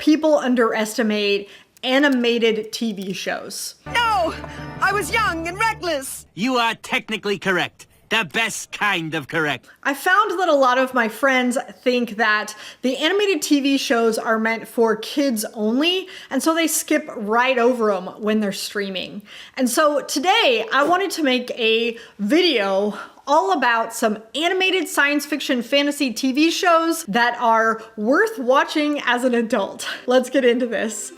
people underestimate animated TV shows. No! I was young and reckless! You are technically correct. The best kind of correct. I found that a lot of my friends think that the animated TV shows are meant for kids only, and so they skip right over them when they're streaming. And so today I wanted to make a video all about some animated science fiction fantasy TV shows that are worth watching as an adult. Let's get into this.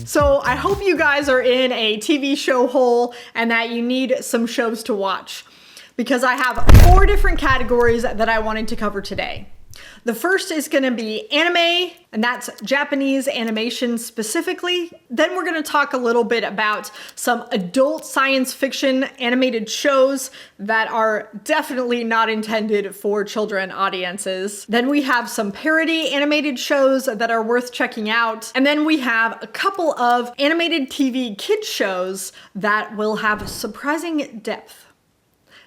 So I hope you guys are in a TV show hole and that you need some shows to watch, because I have 4 different categories that I wanted to cover today. The first is going to be anime, and that's Japanese animation specifically. Then we're going to talk a little bit about some adult science fiction animated shows that are definitely not intended for children audiences. Then we have some parody animated shows that are worth checking out. And then we have a couple of animated TV kids shows that will have surprising depth.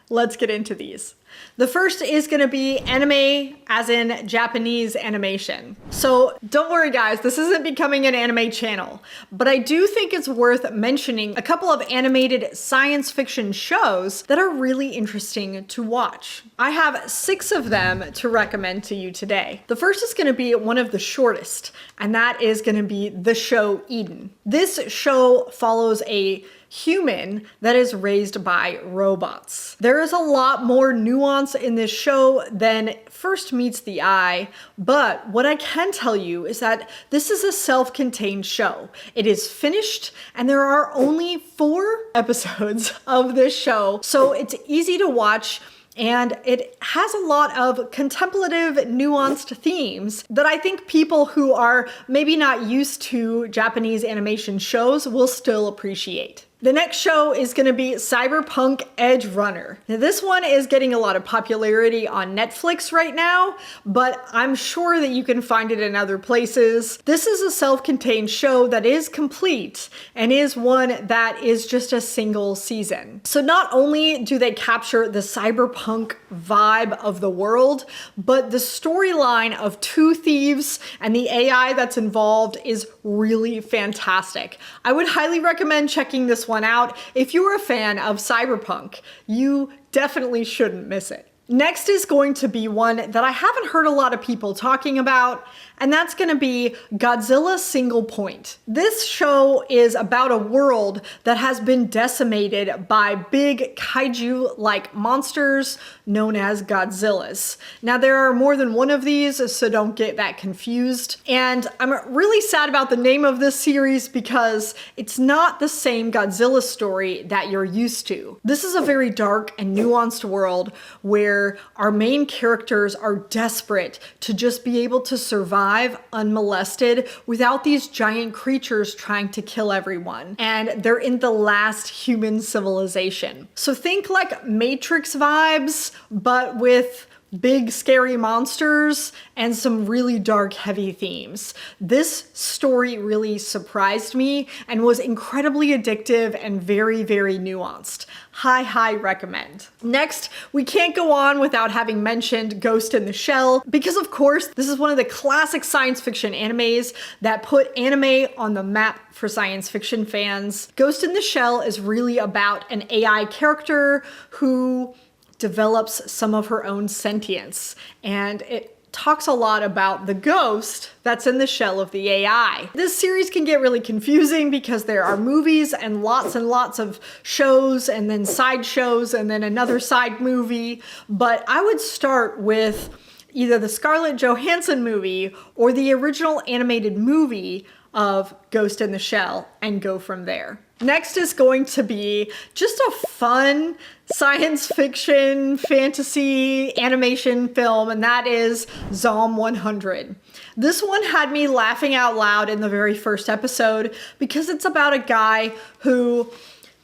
Let's get into these. The first is going to be anime, as in Japanese animation. So don't worry guys, this isn't becoming an anime channel, but I do think it's worth mentioning a couple of animated science fiction shows that are really interesting to watch. I have 6 of them to recommend to you today. The first is going to be one of the shortest, and that is going to be the show Eden. This show follows a human that is raised by robots. There is a lot more nuance in this show than first meets the eye, but what I can tell you is that this is a self-contained show. It is finished, and there are only 4 episodes of this show, so it's easy to watch. And it has a lot of contemplative, nuanced themes that I think people who are maybe not used to Japanese animation shows will still appreciate. The next show is going to be Cyberpunk Edge Runner. Now, this one is getting a lot of popularity on Netflix right now, but I'm sure that you can find it in other places. This is a self-contained show that is complete and is one that is just a single season. So not only do they capture the cyberpunk vibe of the world, but the storyline of 2 thieves and the AI that's involved is really fantastic. I would highly recommend checking this one out. If you're a fan of cyberpunk, you definitely shouldn't miss it. Next is going to be one that I haven't heard a lot of people talking about, and that's going to be Godzilla Single Point. This show is about a world that has been decimated by big kaiju-like monsters known as Godzillas. Now, there are more than one of these, so don't get that confused. And I'm really sad about the name of this series because it's not the same Godzilla story that you're used to. This is a very dark and nuanced world where our main characters are desperate to just be able to survive unmolested without these giant creatures trying to kill everyone. And they're in the last human civilization. So think like Matrix vibes, but with big scary monsters and some really dark heavy themes. This story really surprised me and was incredibly addictive and very, very nuanced. High recommend. Next, we can't go on without having mentioned Ghost in the Shell, because of course this is one of the classic science fiction animes that put anime on the map for science fiction fans. Ghost in the Shell is really about an AI character who develops some of her own sentience, and it talks a lot about the ghost that's in the shell of the AI. This series can get really confusing because there are movies and lots of shows and then side shows and then another side movie, but I would start with either the Scarlett Johansson movie or the original animated movie of Ghost in the Shell and go from there. Next is going to be just a fun science fiction, fantasy, animation film, and that is Zom 100. This one had me laughing out loud in the very first episode because it's about a guy who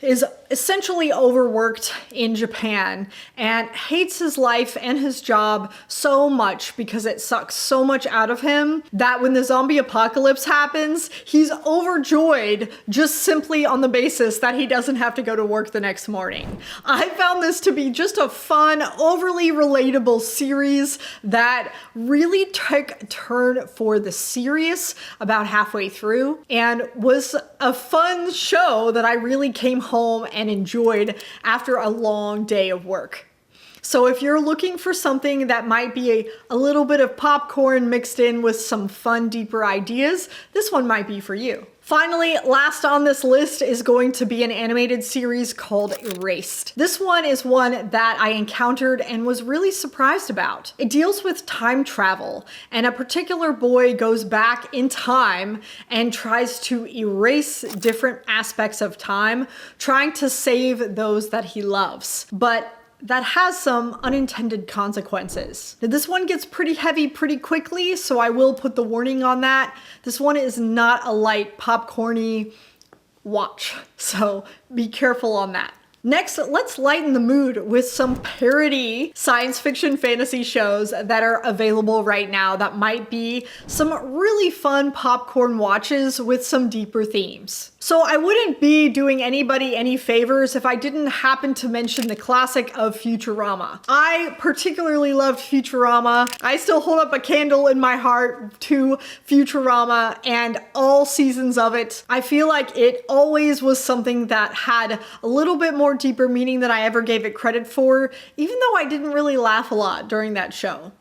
is essentially overworked in Japan and hates his life and his job so much because it sucks so much out of him that when the zombie apocalypse happens, he's overjoyed just simply on the basis that he doesn't have to go to work the next morning. I found this to be just a fun, overly relatable series that really took a turn for the serious about halfway through and was a fun show that I really came home and enjoyed after a long day of work. So if you're looking for something that might be a little bit of popcorn mixed in with some fun, deeper ideas, this one might be for you. Finally, last on this list is going to be an animated series called Erased. This one is one that I encountered and was really surprised about. It deals with time travel, and a particular boy goes back in time and tries to erase different aspects of time, trying to save those that he loves. But that has some unintended consequences. Now, this one gets pretty heavy pretty quickly, so I will put the warning on that. This one is not a light, popcorny watch, so be careful on that. Next, let's lighten the mood with some parody science fiction fantasy shows that are available right now that might be some really fun popcorn watches with some deeper themes. So I wouldn't be doing anybody any favors if I didn't happen to mention the classic of Futurama. I particularly loved Futurama. I still hold up a candle in my heart to Futurama and all seasons of it. I feel like it always was something that had a little bit more deeper meaning than I ever gave it credit for, even though I didn't really laugh a lot during that show.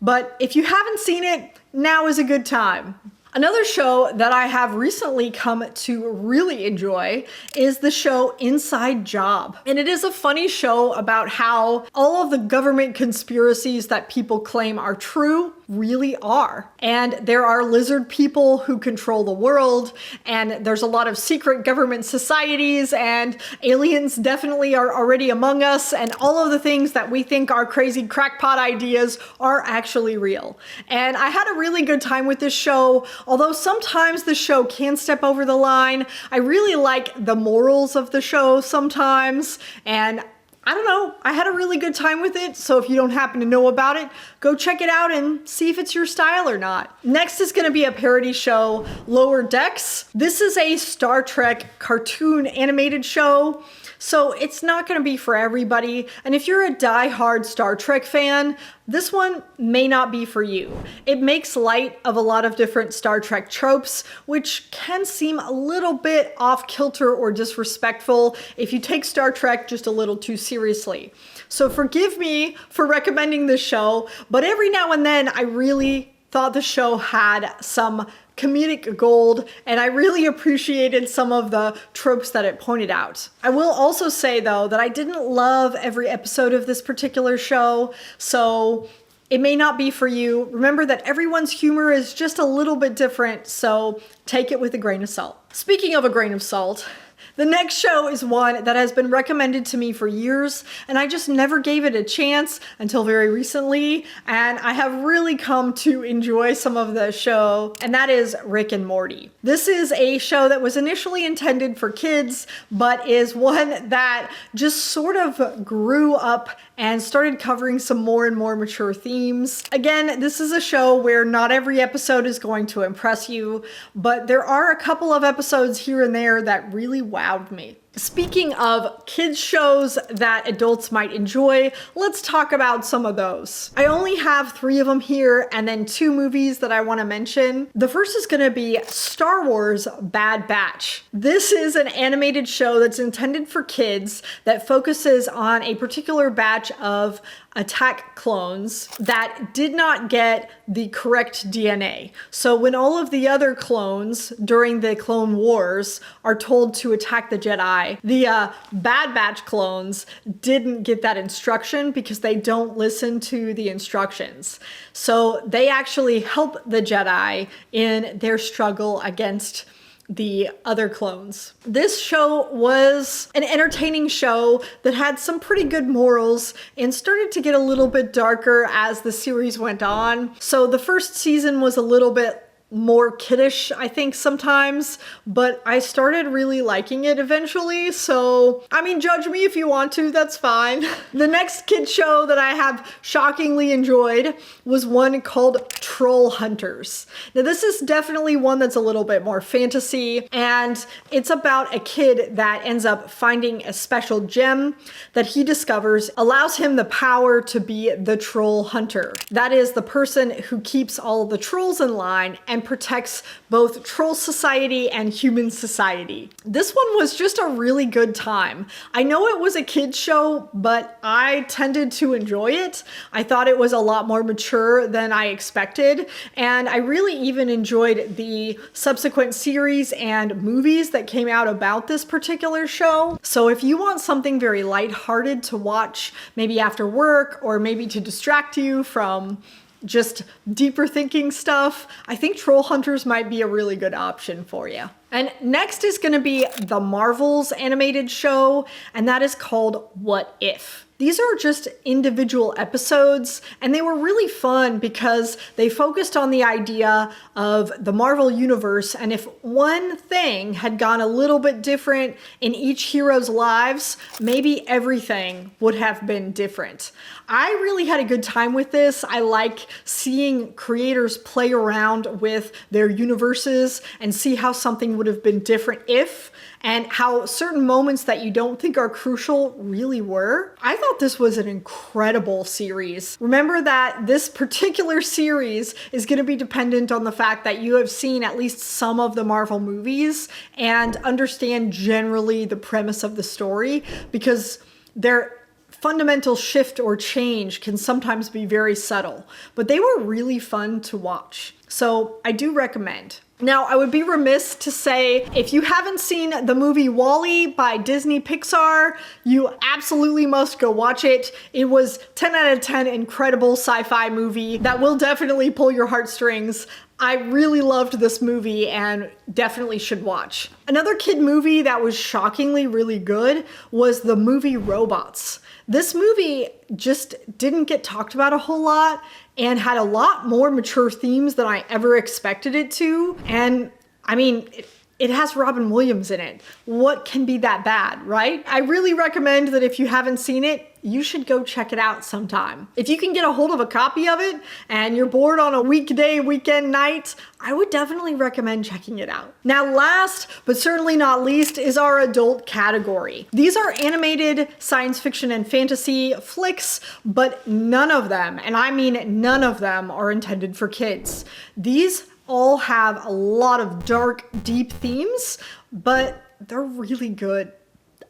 But if you haven't seen it, now is a good time. Another show that I have recently come to really enjoy is the show Inside Job. And it is a funny show about how all of the government conspiracies that people claim are true really are. And there are lizard people who control the world, and there's a lot of secret government societies, and aliens definitely are already among us, and all of the things that we think are crazy crackpot ideas are actually real. And I had a really good time with this show, although sometimes the show can step over the line. I really like the morals of the show sometimes, and I don't know, I had a really good time with it, so if you don't happen to know about it, go check it out and see if it's your style or not. Next is going to be a parody show, Lower Decks. This is a Star Trek cartoon animated show, so it's not going to be for everybody, and if you're a die-hard Star Trek fan, this one may not be for you. It makes light of a lot of different Star Trek tropes, which can seem a little bit off-kilter or disrespectful if you take Star Trek just a little too seriously. So forgive me for recommending this show, but every now and then I really thought the show had some comedic gold, and I really appreciated some of the tropes that it pointed out. I will also say though that I didn't love every episode of this particular show, so it may not be for you. Remember that everyone's humor is just a little bit different, so take it with a grain of salt. Speaking of a grain of salt, the next show is one that has been recommended to me for years, and I just never gave it a chance until very recently, and I have really come to enjoy some of the show, and that is Rick and Morty. This is a show that was initially intended for kids, but is one that just sort of grew up and started covering some more and more mature themes. Again, this is a show where not every episode is going to impress you, but there are a couple of episodes here and there that really wowed me. Speaking of kids shows that adults might enjoy, let's talk about some of those. I only have 3 of them here and then 2 movies that I want to mention. The first is going to be Star Wars Bad Batch. This is an animated show that's intended for kids that focuses on a particular batch of attack clones that did not get the correct DNA. So when all of the other clones during the Clone Wars are told to attack the Jedi, the Bad Batch clones didn't get that instruction because they don't listen to the instructions. So they actually help the Jedi in their struggle against the other clones. This show was an entertaining show that had some pretty good morals and started to get a little bit darker as the series went on. So the first season was a little bit more kiddish, I think, sometimes, but I started really liking it eventually. So, I mean, judge me if you want to, that's fine. The next kid show that I have shockingly enjoyed was one called Troll Hunters. Now, this is definitely one that's a little bit more fantasy, and it's about a kid that ends up finding a special gem that he discovers allows him the power to be the troll hunter. That is the person who keeps all of the trolls in line and protects both troll society and human society. This one was just a really good time. I know it was a kid's show, but I tended to enjoy it. I thought it was a lot more mature than I expected, and I really even enjoyed the subsequent series and movies that came out about this particular show. So if you want something very lighthearted to watch, maybe after work, or maybe to distract you from just deeper thinking stuff, I think Troll Hunters might be a really good option for you. And next is gonna be the Marvel's animated show, and that is called What If? These are just individual episodes, and they were really fun because they focused on the idea of the Marvel Universe, and if one thing had gone a little bit different in each hero's lives, maybe everything would have been different. I really had a good time with this. I like seeing creators play around with their universes and see how something would have been different if, and how certain moments that you don't think are crucial really were. I thought this was an incredible series. Remember that this particular series is going to be dependent on the fact that you have seen at least some of the Marvel movies and understand generally the premise of the story, because their fundamental shift or change can sometimes be very subtle, but they were really fun to watch. So I do recommend. Now, I would be remiss to say, if you haven't seen the movie WALL-E by Disney Pixar, you absolutely must go watch it. It was 10 out of 10 incredible sci-fi movie that will definitely pull your heartstrings. I really loved this movie and definitely should watch. Another kid movie that was shockingly really good was the movie Robots. This movie just didn't get talked about a whole lot and had a lot more mature themes than I ever expected it to. And I mean, it has Robin Williams in it. What can be that bad, right? I really recommend that if you haven't seen it, you should go check it out sometime. If you can get a hold of a copy of it and you're bored on a weekday, weekend night, I would definitely recommend checking it out. Now, last but certainly not least is our adult category. These are animated science fiction and fantasy flicks, but none of them, and I mean none of them, are intended for kids. These all have a lot of dark, deep themes, but they're really good.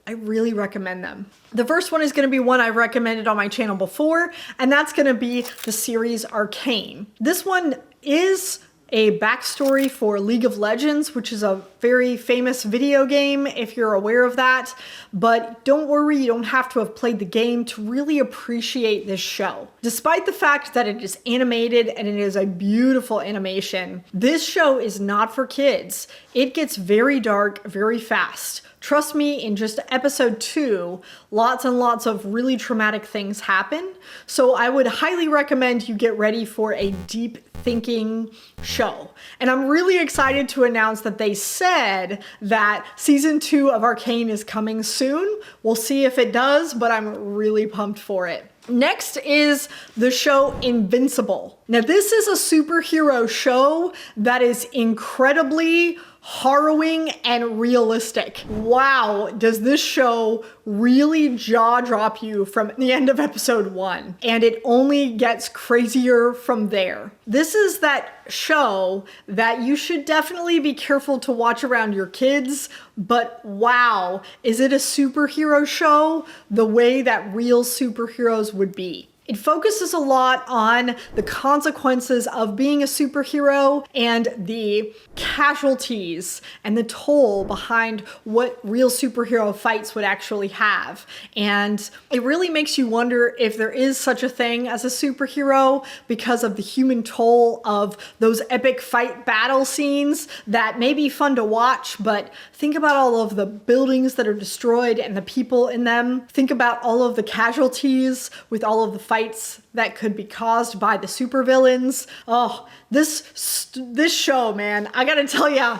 I really recommend them. The first one is going to be one I've recommended on my channel before, and that's going to be the series Arcane. This one is a backstory for League of Legends, which is a very famous video game, if you're aware of that. But don't worry, you don't have to have played the game to really appreciate this show. Despite the fact that it is animated and it is a beautiful animation, this show is not for kids. It gets very dark very fast. Trust me, in just episode 2, lots and lots of really traumatic things happen. So I would highly recommend you get ready for a deep thinking show. And I'm really excited to announce that they said that season 2 of Arcane is coming soon. We'll see if it does, but I'm really pumped for it. Next is the show Invincible. Now, this is a superhero show that is incredibly harrowing and realistic. Wow, does this show really jaw drop you from the end of episode 1, and it only gets crazier from there. This is that show that you should definitely be careful to watch around your kids, but wow, is it a superhero show the way that real superheroes would be. It focuses a lot on the consequences of being a superhero and the casualties and the toll behind what real superhero fights would actually have. And it really makes you wonder if there is such a thing as a superhero because of the human toll of those epic fight battle scenes that may be fun to watch, but think about all of the buildings that are destroyed and the people in them. Think about all of the casualties with all of the fights that could be caused by the supervillains. Oh, this show, man, I gotta tell ya,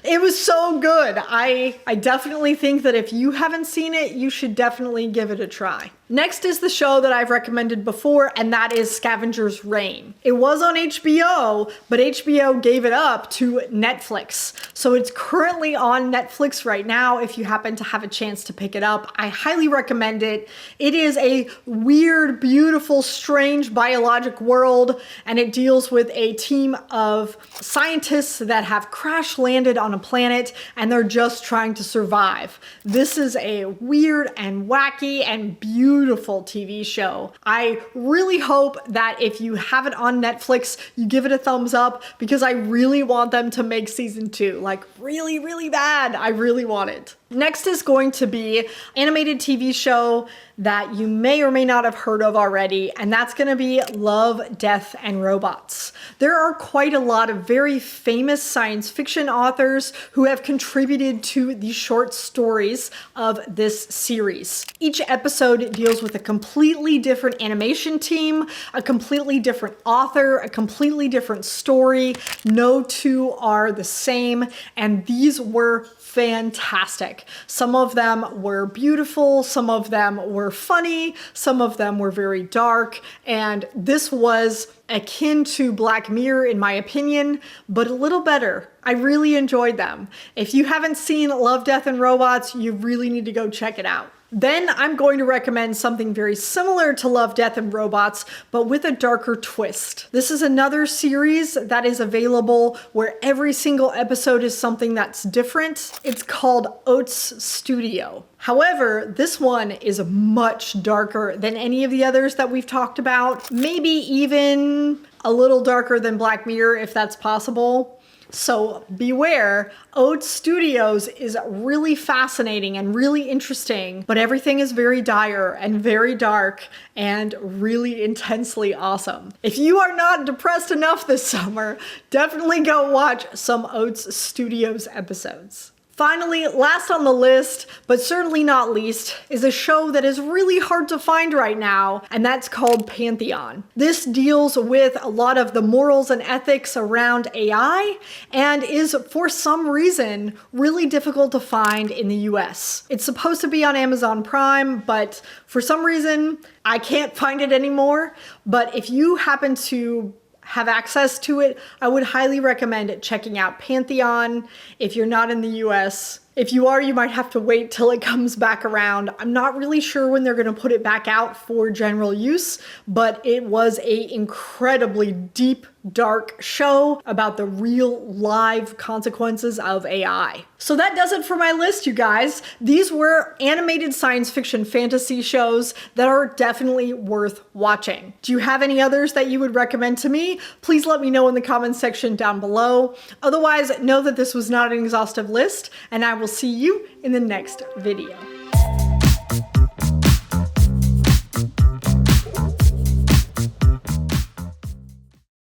it was so good. I definitely think that if you haven't seen it, you should definitely give it a try. Next is the show that I've recommended before, and that is Scavenger's Reign. It was on HBO, but HBO gave it up to Netflix. So it's currently on Netflix right now. If you happen to have a chance to pick it up, I highly recommend it. It is a weird, beautiful, strange biologic world, and it deals with a team of scientists that have crash landed on a planet, and they're just trying to survive. This is a weird and wacky and beautiful TV show. I really hope that if you have it on Netflix, you give it a thumbs up, because I really want them to make season 2. Like, really, really bad. I really want it. Next is going to be animated TV show that you may or may not have heard of already, and that's going to be Love, Death, and Robots. There are quite a lot of very famous science fiction authors who have contributed to the short stories of this series. Each episode deals with a completely different animation team, a completely different author, a completely different story. No two are the same, and these were fantastic. Some of them were beautiful, some of them were funny, some of them were very dark, and this was akin to Black Mirror in my opinion, but a little better. I really enjoyed them. If you haven't seen Love, Death, and Robots, you really need to go check it out. Then I'm going to recommend something very similar to Love, Death, and Robots, but with a darker twist. This is another series that is available where every single episode is something that's different. It's called Oats Studio. However, this one is much darker than any of the others that we've talked about. Maybe even a little darker than Black Mirror, if that's possible. So beware, Oats Studios is really fascinating and really interesting, but everything is very dire and very dark and really intensely awesome. If you are not depressed enough this summer, definitely go watch some Oats Studios episodes. Finally, last on the list, but certainly not least, is a show that is really hard to find right now, and that's called Pantheon. This deals with a lot of the morals and ethics around AI, and is, for some reason, really difficult to find in the US. It's supposed to be on Amazon Prime, but for some reason, I can't find it anymore. But if you happen to have access to it, I would highly recommend checking out Pantheon if you're not in the US. If you are, you might have to wait till it comes back around. I'm not really sure when they're going to put it back out for general use, but it was an incredibly deep, dark show about the real live consequences of AI. So that does it for my list, you guys. These were animated science fiction fantasy shows that are definitely worth watching. Do you have any others that you would recommend to me? Please let me know in the comments section down below. Otherwise, know that this was not an exhaustive list, and I will see you in the next video.